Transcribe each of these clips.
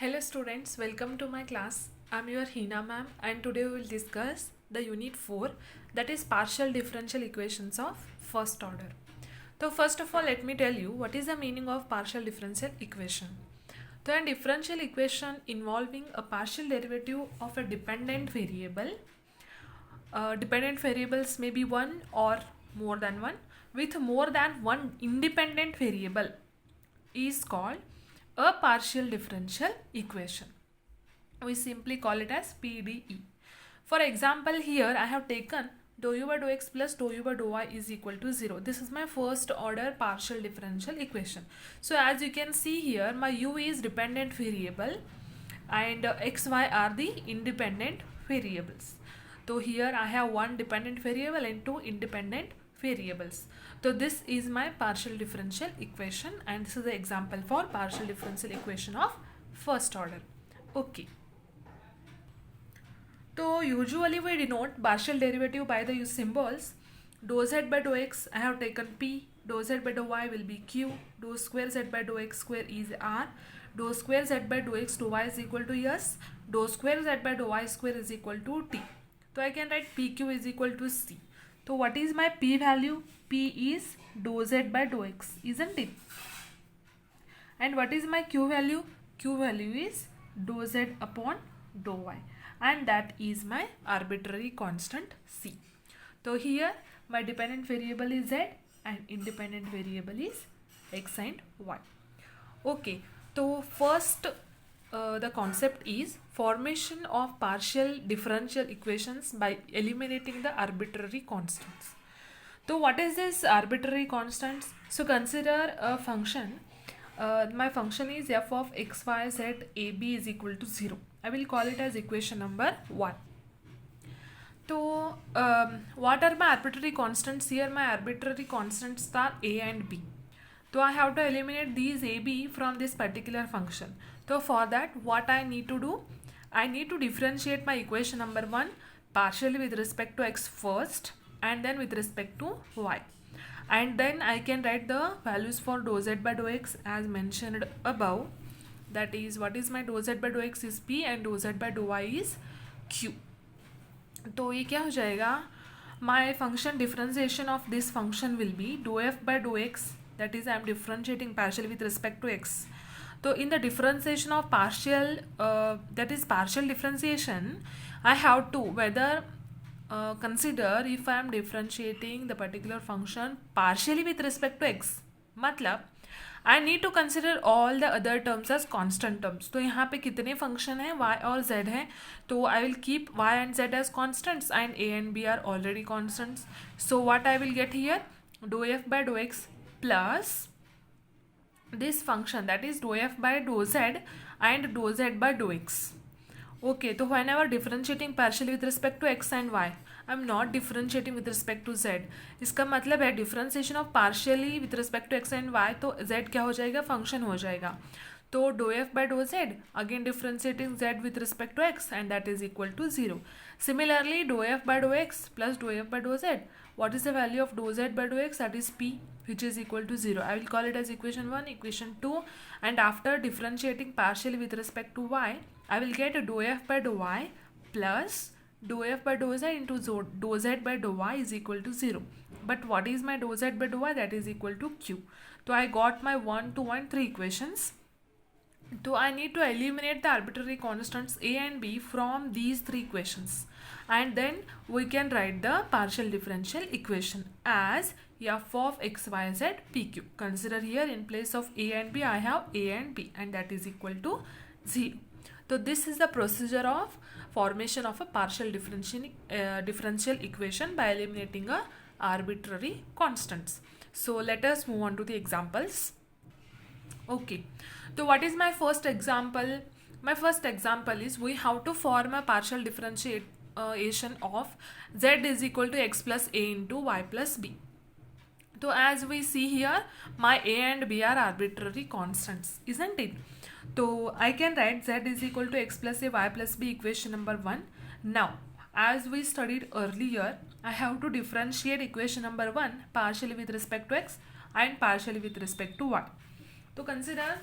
Hello students, welcome to my class. I'm your Hina ma'am and today we will discuss the unit 4, that is partial differential equations of first order. So first of all let me tell you what is the meaning of partial differential equation. So a differential equation involving a partial derivative of a dependent variable. Dependent variables may be one or more than one. With more than one independent variable is called a partial differential equation. We simply call it as PDE. For example, here I have taken dou u by dou x plus dou u by dou y is equal to 0. This is my first order partial differential equation. So as you can see here, my u is dependent variable and x, y are the independent variables. So here I have one dependent variable and two independent variables. So this is my partial differential equation and this is the example for partial differential equation of first order. Okay. So usually we denote partial derivative by the use symbols. Dou z by dou x I have taken p, dou z by dou y will be q, dou square z by dou x square is r, dou square z by dou x dou y is equal to s, dou square z by dou y square is equal to t. So I can write pq is equal to c. So what is my p value? P is dou z by dou x, isn't it? And what is my q value? Q value is dou z upon dou y, and that is my arbitrary constant c. So here my dependent variable is z and independent variable is x and y. Okay, so first the concept is formation of partial differential equations by eliminating the arbitrary constants. So what is this arbitrary constants? So consider a function. My function is f of x, y, z, a, b is equal to 0. I will call it as equation number 1. So what are my arbitrary constants here? My arbitrary constants are a and b. So I have to eliminate these a, b from this particular function. So for that what I need to do? I need to differentiate my equation number 1 partially with respect to x first and then with respect to y. And then I can write the values for dou z by dou x as mentioned above. That is, what is my dou z by dou x is p and dou z by dou y is q. तो ये क्या हो जाएगा? My function differentiation of this function will be dou f by dou x, that is I am differentiating partially with respect to x. So in the differentiation of partial, that is partial differentiation, I have to whether consider if I am differentiating the particular function partially with respect to x. मतलब I need to consider all the other terms as constant terms. तो यहाँ पे कितने function हैं y और z हैं, तो I will keep y and z as constants and a and b are already constants. So what I will get here? Dou f by dou x plus this function, that is dou f by dou z and dou z by dou x. Okay, so whenever differentiating partially with respect to x and y, I am not differentiating with respect to z. इसका मतलब है differentiation of partially with respect to x and y, तो z क्या हो जाएगा? Function हो जाएगा. तो dou f by dou z, again differentiating z with respect to x and that is equal to 0. Similarly, dou f by dou x plus dou f by dou z, what is the value of dou z by dou x? That is p, which is equal to 0. I will call it as equation 1, equation 2, and after differentiating partially with respect to y, I will get dou f by dou y plus dou f by dou z into dou z by dou y is equal to 0. But what is my dou z by dou y? That is equal to q. So I got my 1, 2 and 3 equations. So I need to eliminate the arbitrary constants a and b from these 3 equations. And then we can write the partial differential equation as f of x, y, z, pq. Consider here in place of a and b I have a and b and that is equal to 0. So this is the procedure of formation of a partial differential equation by eliminating a arbitrary constants. So let us move on to the examples. Okay, so what is my first example? My first example is we have to form a partial differentiation of z is equal to x plus a into y plus b. So as we see here, my a and b are arbitrary constants, isn't it? So I can write z is equal to x plus a y plus b, equation number 1. Now as we studied earlier, I have to differentiate equation number 1 partially with respect to x and partially with respect to y. So consider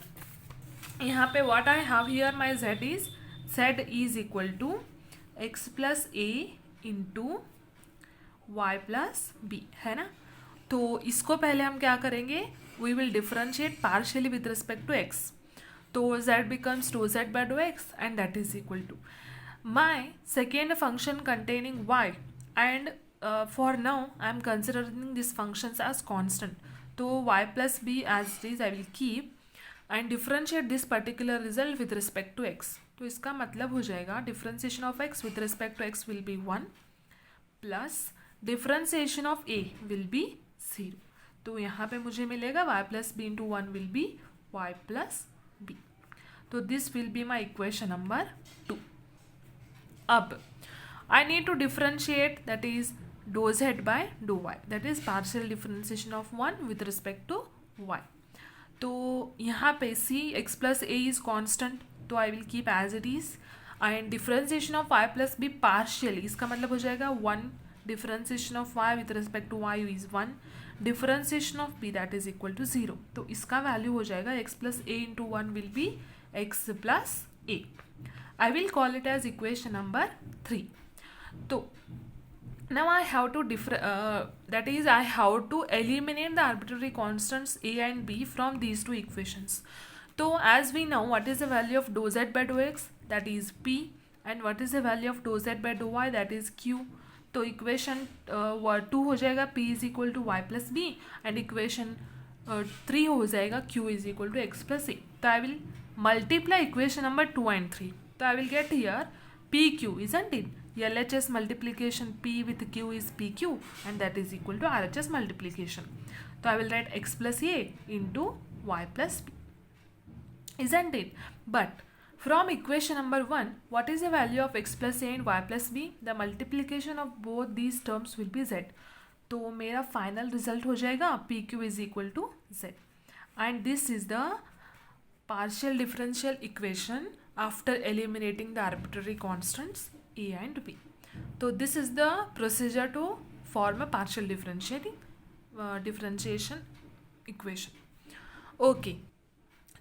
यहाँ पे what I have here my z is equal to x plus a into y plus b, है ना. तो इसको पहले हम क्या करेंगे, we will differentiate partially with respect to x. तो z becomes 2z by 2x and that is equal to my second function containing y, and for now I am considering these functions as constant. तो y plus b as it is I will keep and differentiate this particular result with respect to x. तो इसका मतलब हो जाएगा differentiation of x with respect to x will be 1 plus differentiation of a will be 0. तो यहाँ पे मुझे मिलेगा y plus b into 1 will be y plus b. तो this will be my equation number 2. अब I need to differentiate, that is dou z by dou y, that is partial differentiation of 1 with respect to y. तो यहाँ पे c x plus a is constant, तो I will keep as it is, and differentiation of y plus b partially, इसका मतलब हो जाएगा 1, differentiation of y with respect to y is 1, differentiation of b that is equal to 0. तो इसका value हो जाएगा x plus a into 1 will be x plus a. I will call it as equation number 3. तो now I have to that is I have to eliminate the arbitrary constants a and b from these two equations. So as we know what is the value of dou z by dou x, that is p, and what is the value of dou z by dou y, that is q. तो equation 2 हो जाएगा p is equal to y plus b, and equation 3 हो जाएगा q is equal to x plus a. तो I will multiply equation number 2 and 3. तो I will get here p q, isn't it? LHS multiplication p with q is pq, and that is equal to RHS multiplication. So I will write x plus a into y plus b, isn't it? But from equation number 1, what is the value of x plus a and y plus b? The multiplication of both these terms will be z. तो मेरा final result हो जाएगा P Q is equal to z, and this is the partial differential equation after eliminating the arbitrary constants a and b. So this is the procedure to form a partial differentiation equation. Okay.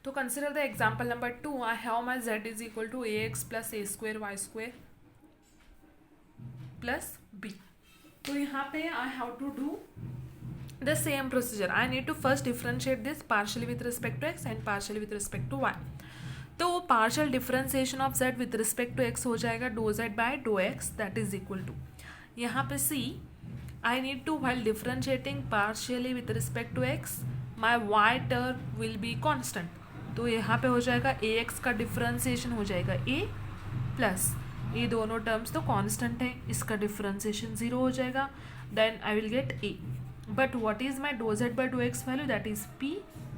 तो consider the example number 2. I have my z is equal to ax plus a square y square plus b. तो यहाँ पे I have to do the same procedure. I need to first differentiate this partially with respect to x and partially with respect to y. तो partial differentiation of z with respect to x हो जाएगा dou z by dou x, that is equal to, यहाँ पे c, I need to, while differentiating partially with respect to x, my y term will be constant. तो यहाँ पे हो जाएगा ax का डिफ्रेंसिएशन हो जाएगा a प्लस ये दोनों टर्म्स तो कांस्टेंट है, इसका डिफ्रेंसिएशन 0 हो जाएगा, then I will get a. But what is my dou z by dou x value, that is p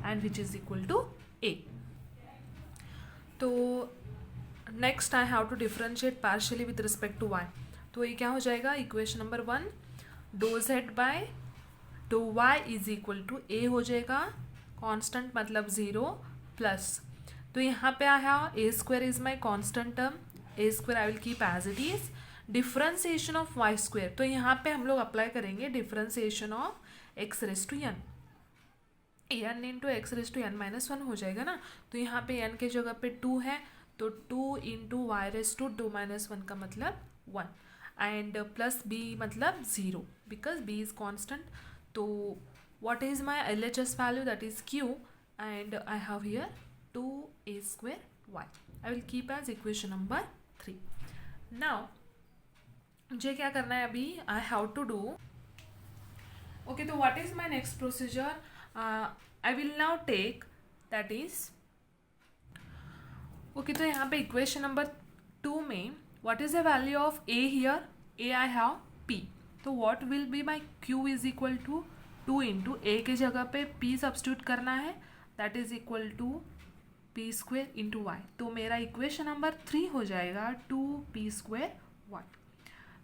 and which is equal to a. तो next I have to differentiate partially with respect to y. तो ये क्या हो जाएगा, equation number 1 dou z by dou y is equal to a हो जाएगा, constant मतलब 0 plus, तो यहाँ पे आया a square is my constant term, a square I will keep as it is, differentiation of y square. तो यहाँ पे हम लोग अप्लाई करेंगे differentiation of x raise to n, n into x raise to n minus 1 हो जाएगा ना. तो यहाँ पे n के जगह पे 2 है, तो 2 into y raise to 2 minus 1 का मतलब 1, एंड प्लस b मतलब 0 बिकॉज b इज कॉन्स्टेंट. तो what is my LHS value, that is q, and I have here 2a square y. I will keep as equation number 3. Now मुझे क्या करना है अभी, I have to do, okay, तो what is my next procedure, I will now take, that is, okay, तो यहाँ पे equation number 2 में what is the value of a here, a I have p, तो what will be my q is equal to 2 into a के जगह पे p substitute करना है, that is equal to p square into y. तो मेरा equation number 3 हो जाएगा 2p स्क्वेयर वाई.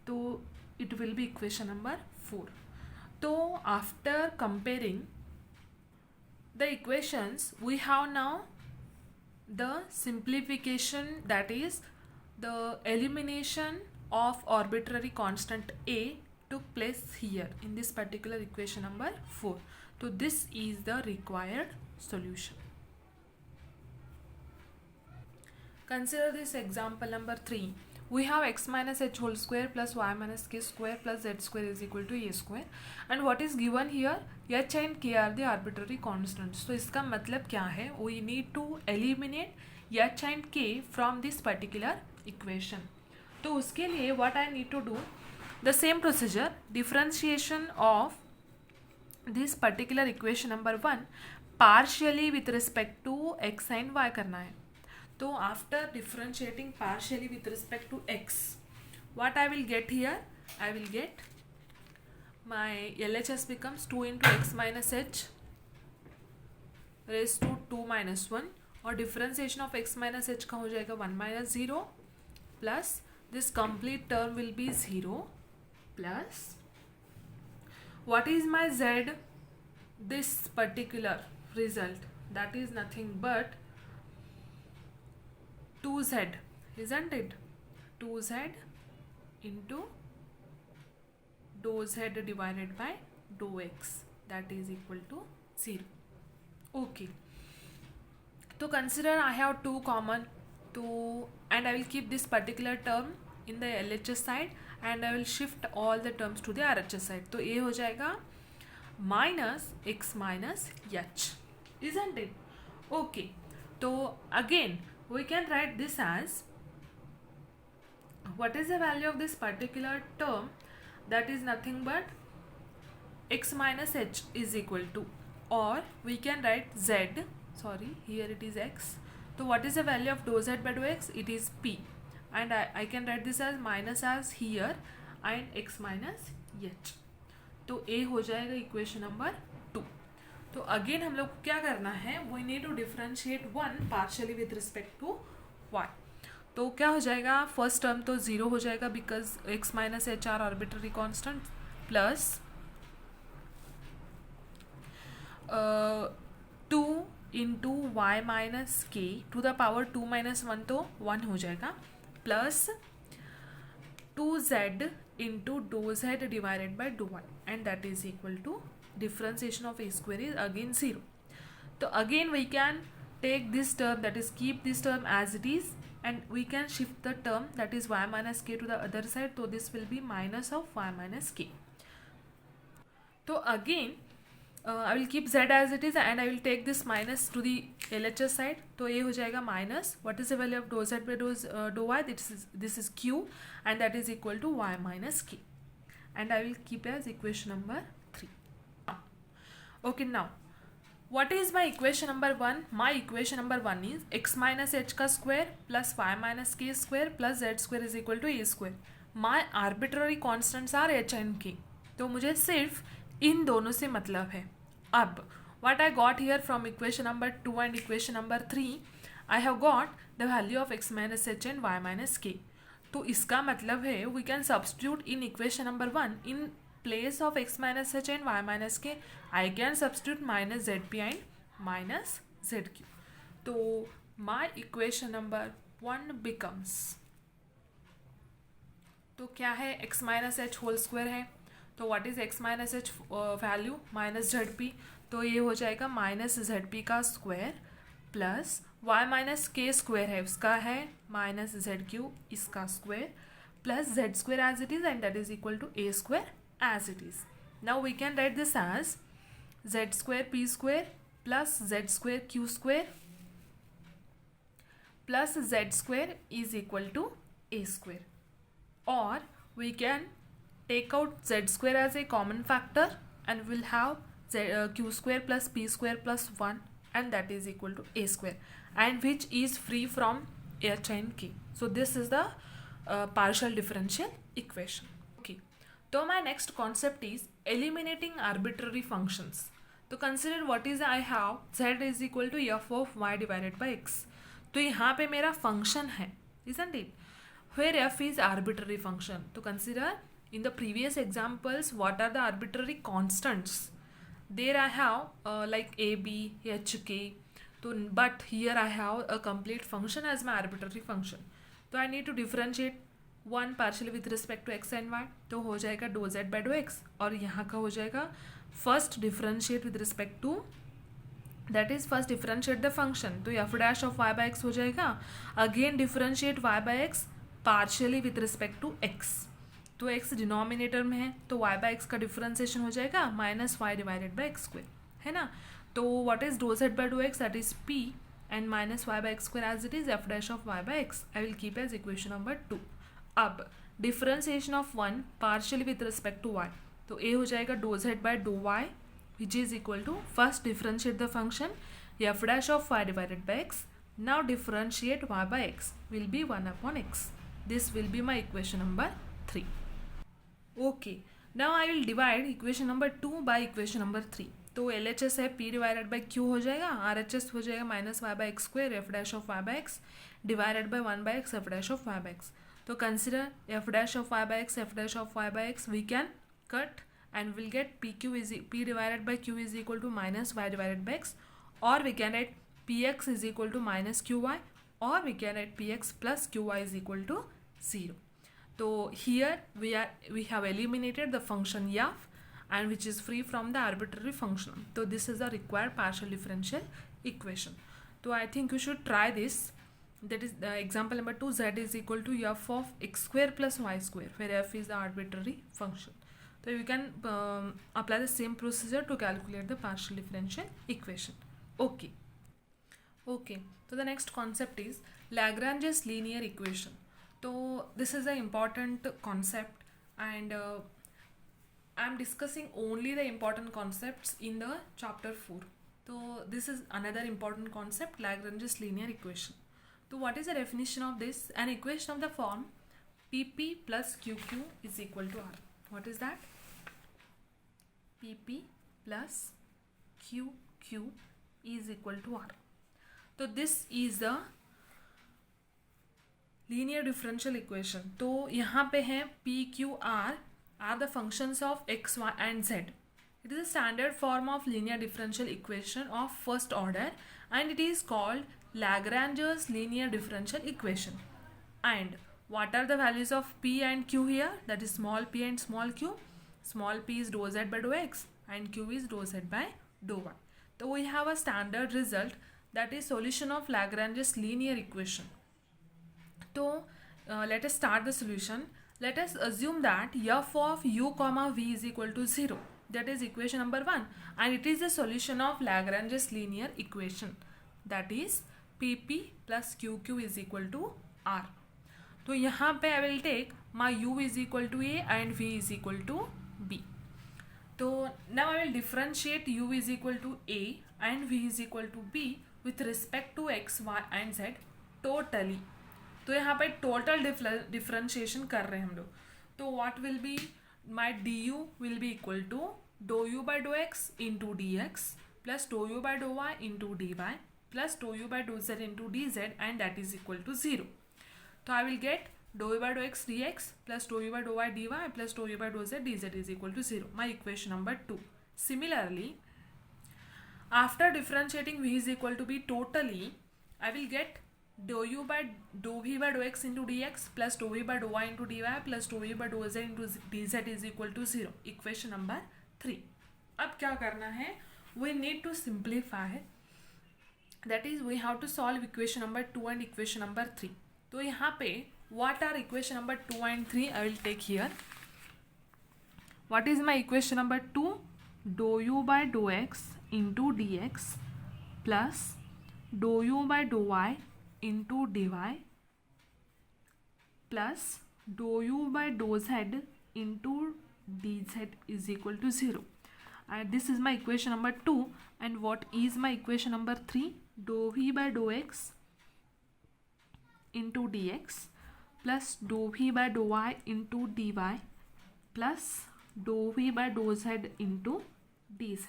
तो it will be equation number 4. तो after comparing the equations we have now the simplification, that is the elimination of arbitrary constant a took place here in this particular equation number 4. So this is the required solution. Consider this example number 3. We have x minus h whole square plus y minus k square plus z square is equal to a square. And what is given here? h and k are the arbitrary constants. So इसका मतलब क्या है? We need to eliminate h and k from this particular equation. तो उसके लिए what I need to do? The same procedure, differentiation of this particular equation number 1 partially with respect to x and y करना है. तो after differentiating partially with respect to x, what I will get here? I will get my LHS becomes 2 into x minus h raised to 2 minus 1 और differentiation of x minus h का हो जाएगा 1 minus 0 plus this complete term will be 0 plus what is my z? This particular result, that is nothing but 2z, isn't it? 2z into dou z divided by dou x, that is equal to 0. Okay, so consider I have 2 common, and I will keep this particular term in the LHS side and I will shift all the terms to the RHS side. तो ये हो जाएगा minus x minus h, isn't it? Okay, so again we can write this as what is the value of this particular term? That is nothing but x minus h is equal to, or we can write z, sorry here it is x. So what is the value of dou z by dou x? It is p, and I can write this as minus as here and x minus h. तो a हो जाएगा equation number 2. तो again हम लोग को क्या करना है? We need to differentiate 1 partially with respect to y. तो क्या हो जाएगा? फर्स्ट टर्म तो 0 हो जाएगा because x minus h are arbitrary constant plus 2 into y minus k to the power 2 minus 1 तो 1 हो जाएगा plus 2z into dou z divided by dou y, and that is equal to differentiation of a square is again 0. So again we can take this term, that is keep this term as it is, and we can shift the term, that is y minus k, to the other side. So this will be minus of y minus k. So again I will keep z as it is and I will take this minus to the LHS side. तो ये हो जाएगा minus what is the value of dou z by dou y? This is q, and that is equal to y minus k, and I will keep as equation number 3. Okay, now what is my equation number 1? My equation number 1 is x minus h का square plus y minus k square plus z square is equal to a square. My arbitrary constants are h and k. तो मुझे सिर्फ इन दोनों से मतलब है. अब what I got here from equation number 2 and equation number 3, I have got the value of x minus h and y minus k. तो इसका मतलब है we can substitute in equation number 1 in place of x minus h and y minus k, I can substitute minus zp and minus zq. तो my equation number 1 becomes, तो क्या है? x minus h whole square है. तो what is x minus h value? Minus z p. तो ये हो जाएगा माइनस जेड पी का square plus y minus k square है उसका है माइनस जेड क्यू इसका square plus z square as it is, and that is equal to a square as it is. Now we can write this as z square p square plus z square q square plus z square is equal to a square. और we can take out z square as a common factor and we'll have q square plus p square plus 1, and that is equal to a square, and which is free from h and k. So this is the partial differential equation. Okay, so my next concept is eliminating arbitrary functions. तो consider what is I have z is equal to f of y divided by x. तो यहाँ पे मेरा function है, isn't it? Where f is arbitrary function. तो consider in the previous examples what are the arbitrary constants. There I have like a, b, h, k. So but here I have a complete function as my arbitrary function. So I need to differentiate one partially with respect to x and y. तो हो जाएगा dou z by dou x, और यहाँ का हो जाएगा first differentiate with respect to that is first differentiate the function, तो f dash of y by x हो जाएगा. Again differentiate y by x partially with respect to x. तो x denominator में है तो वाई बाय एक्स का differentiation हो जाएगा minus y divided by x square, है ना. तो what is do z by do x, that is p and minus y by x square as it is F dash of y by x. I will keep as equation number 2. अब differentiation of one partially with respect to y, तो a हो जाएगा dou z by dou y which is equal to first differentiate the function f dash of y divided by x. Now differentiate y by x will be 1 upon x. This will be my equation number 3. Okay, now I will divide equation number 2 by equation number 3. तो LHS है p divided by q हो जाएगा, RHS हो जाएगा minus y by x square f dash of y by x divided by 1 by x f dash of y by x. तो consider f dash of y by x f dash of y by x we can cut and we'll get pq is p divided by q is equal to minus y divided by x, or we can write px is equal to minus qy, or we can write px plus qy is equal to 0. So here we have eliminated the function f and which is free from the arbitrary function. So this is the required partial differential equation. So I think you should try this. That is example number 2, z is equal to f of x square plus y square, where f is the arbitrary function. So you can apply the same procedure to calculate the partial differential equation. Okay. So the next concept is Lagrange's linear equation. So this is an important concept, and I'm discussing only the important concepts in the chapter 4. So this is another important concept, Lagrange's linear equation. So what is the definition of this? An equation of the form PP plus QQ is equal to R. What is that? PP plus QQ is equal to R. So this is the linear differential equation. तो यहाँ पे है P, Q, R are the functions of x, y and z. It is a standard form of linear differential equation of first order, and it is called Lagrange's linear differential equation. And what are the values of P and Q here? That is small p and small q. Small p is dou z by dou x and q is dou z by dou y. So we have a standard result, that is solution of Lagrange's linear equation. So let us start the solution. Let us assume that f of u comma v is equal to 0. That is equation number 1, and it is the solution of Lagrange's linear equation. That is pp plus qq is equal to r. तो यहाँ पे I will take my u is equal to a and v is equal to b. So now I will differentiate u is equal to a and v is equal to b with respect to x, y and z totally. तो यहाँ पे total differentiation कर रहे हैं हम लोग. तो what will be my du will be equal to dou u by dou x into dx plus dou u by dou y into dy plus dou u by dou z into dz, and that is equal to 0. So I will get dou u by dou x dx plus dou u by dou y dy plus dou u by dou z dz is equal to 0. My equation number 2. Similarly, after differentiating v is equal to b totally, I will get dou u by dou v by dou x into dx plus dou v by dou y into dy plus dou v by dou z into dz is equal to 0. Equation number 3. अब क्या करना है? We need to simplify. That is, we have to solve equation number 2 and equation number 3. तो यहाँ पे what are equation number 2 and 3 I will take here. What is my equation number 2? Dou u by dou x into dx plus dou u by dou y into dy plus dou u by dou z into dz is equal to 0. And this is my equation number 2. And what is my equation number 3? Dou v by dou x into dx plus dou v by dou y into dy plus dou v by dou z into dz,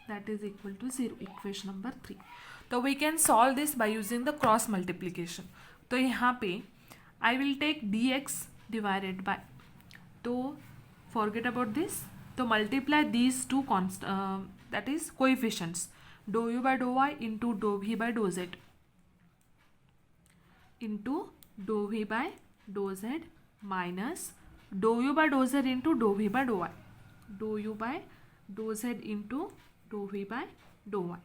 that is equal to 0. Equation number 3. तो we can solve this by using the cross multiplication. तो यहाँ पे I will take dx divided by, तो forget about this, तो multiply these two that is coefficients, dou u by dou y into dou v by dou z into dou v by dou z minus dou u by dou z into dou v by dou y, dou u by dou z into dou v by dou y.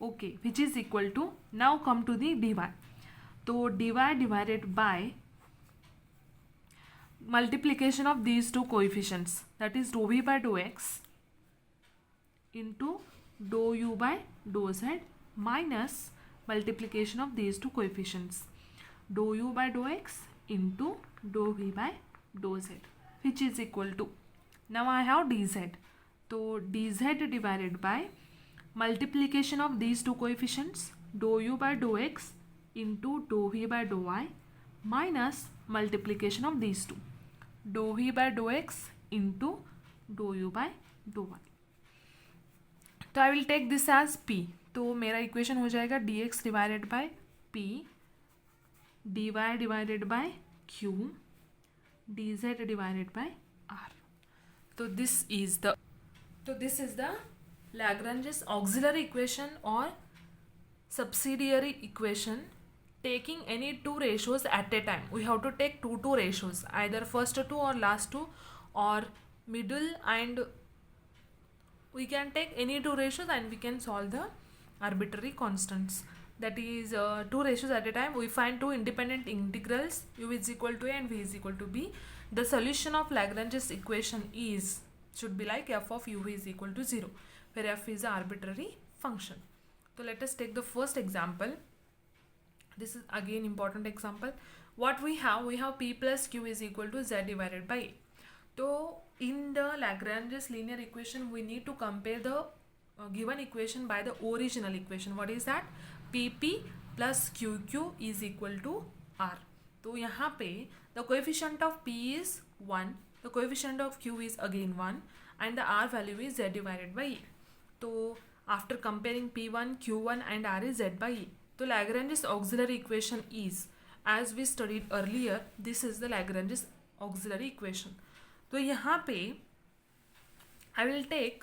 okay, which is equal to, now come to the dy. So dy divided by multiplication of these two coefficients, that is dou v by dou x into dou u by dou z minus multiplication of these two coefficients, dou u by dou x into dou v by dou z, which is equal to, now I have dz. So dz divided by multiplication of these two coefficients, dou u by dou x into dou v by dou y minus multiplication of these two, dou v by dou x into dou u by dou y. तो I will take this as p. तो मेरा इक्वेशन हो जाएगा dx divided by p, dy divided by q, dz divided by r. तो this is the Lagrange's auxiliary equation or subsidiary equation taking any two ratios at a time. We have to take two ratios, either first two or last two or middle, and we can take any two ratios and we can solve the arbitrary constants. That is two ratios at a time. We find two independent integrals, u is equal to a and v is equal to b. The solution of Lagrange's equation should be like f of u is equal to 0, where f is an arbitrary function. So let us take the first example. This is again important example. What we have p plus q is equal to z divided by a. So in the Lagrange's linear equation, we need to compare the given equation by the original equation. What is that? pp plus qq is equal to r. तो यहाँ पे the coefficient of p is 1, the coefficient of q is again 1, and the r value is z divided by a. तो after comparing p1, q1 and r is z by a. तो Lagrange's auxiliary equation is, as we studied earlier, this is the Lagrange's auxiliary equation. तो यहाँ पे I will take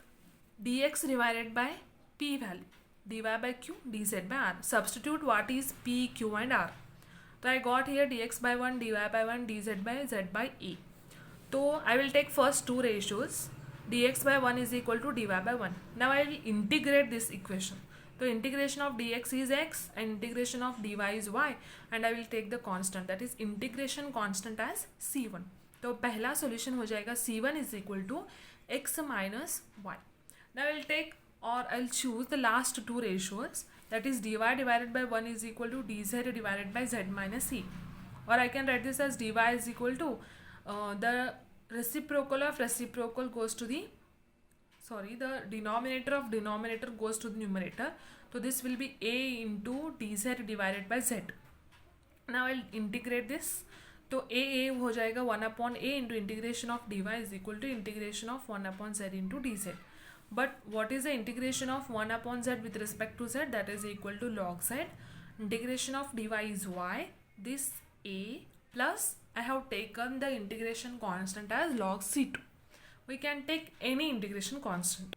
dx divided by p value, dy by q, dz by r. Substitute what is p, q and r. So I got here dx by 1, dy by 1, dz by z by a. So I will take first two ratios. Dx by 1 is equal to dy by 1. Now I will integrate this equation. So integration of dx is x and integration of dy is y, and I will take the constant, that is integration constant as c1. तो पहला solution हो जाएगा c1 is equal to x minus y. Now I will take, or I will choose the last two ratios, that is dy divided by 1 is equal to dz divided by z minus c, or I can write this as dy is equal to the reciprocal of reciprocal goes to the, the denominator of denominator goes to the numerator. So this will be a into dz divided by z. Now I will integrate this. तो a हो जाएगा 1 upon a into integration of dy is equal to integration of 1 upon z into dz. But what is the integration of 1 upon z with respect to z? That is equal to log z. Integration of dy is y. This a plus I have taken the integration constant as log c2. We can take any integration constant.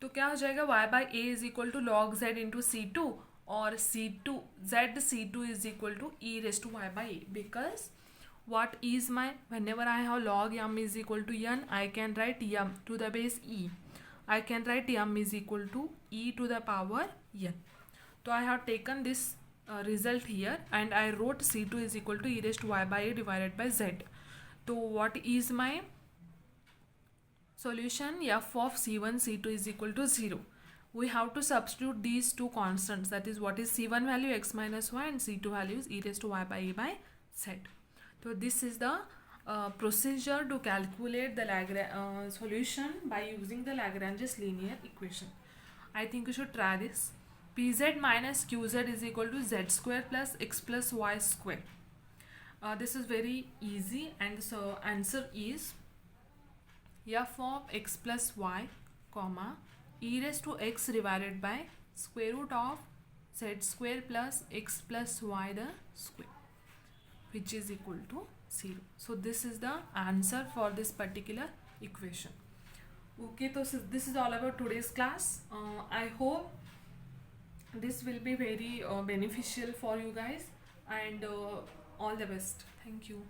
तो क्या हो जाएगा y by a is equal to log z into c2, or c2 is equal to e raised to y by a, because what is my, whenever I have log m is equal to n, I can write m to the base e. I can write m is equal to e to the power n. So I have taken this result here and I wrote c2 is equal to e raised to y by a divided by z. So what is my solution? F of c1, c2 is equal to 0. We have to substitute these two constants, that is what is c1 value x minus y and c2 value is e raised to y by a by z. So this is the procedure to calculate the solution by using the Lagrange's linear equation. I think you should try this. Pz minus qz is equal to z square plus x plus y square. This is very easy, and so answer is f of x plus y comma e raised to x divided by square root of z square plus x plus y the square, which is equal to 0. So this is the answer for this particular equation. Okay, so this is all about today's class. I hope this will be very beneficial for you guys, and all the best. Thank you.